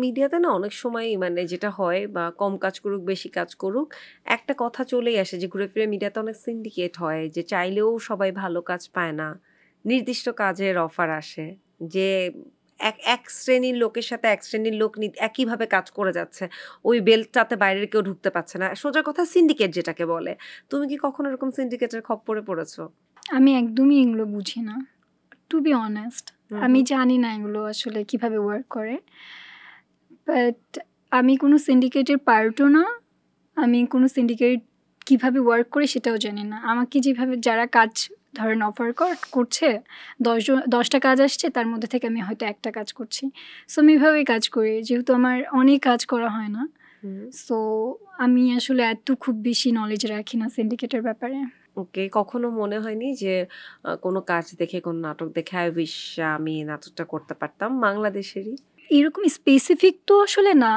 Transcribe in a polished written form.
মিডিয়াতে না অনেক সময়ই মানে যেটা হয় বা কম কাজ করুক, বেশি কাজ করুক, একটা কথা চলেই আসে যে ঘুরে ফিরে মিডিয়াতে অনেক সিন্ডিকেট হয় যে চাইলেও সবাই ভালো কাজ পায় না। নির্দিষ্ট কাজের অফার আসে যে এক শ্রেণীর লোকের সাথে এক শ্রেণীর লোক একইভাবে কাজ করে যাচ্ছে। ওই বেল্টটাতে বাইরের কেউ ঢুকতে পারছে না। সোজা কথা সিন্ডিকেট যেটাকে বলে। তুমি কি কখনো এরকম সিন্ডিকেটের খপ্পরে পড়েছো? আমি একদমই এগুলো বুঝি না। টু বি অনেস্ট, হুম, আমি হুম। জানি না এগুলো আসলে কিভাবে ওয়ার্ক করে। বাট আমি কোনো সিন্ডিকেটের পার্টও না। আমি কোনো সিন্ডিকেট কিভাবে ওয়ার্ক করে সেটাও জানি না। আমাকে যেভাবে যারা কাজ ধরেন অফার করছে, 10টা কাজ আসছে, তার মধ্যে থেকে আমি হয়তো একটা কাজ করছি। সো আমি এভাবেই কাজ করি, যেহেতু আমার অনেক কাজ করা হয় না। হুম। সো আমি আসলে এত খুব বেশি নলেজ রাখি না সিন্ডিকেটের ব্যাপারে। ওকে। কখনো মনে হয়নি যে কোনো কাজ দেখে, কোনো নাটক দেখে আই উইশ আমি এই নাটকটা করতে পারতাম বাংলাদেশেরই? এরকম স্পেসিফিক তো আসলে না,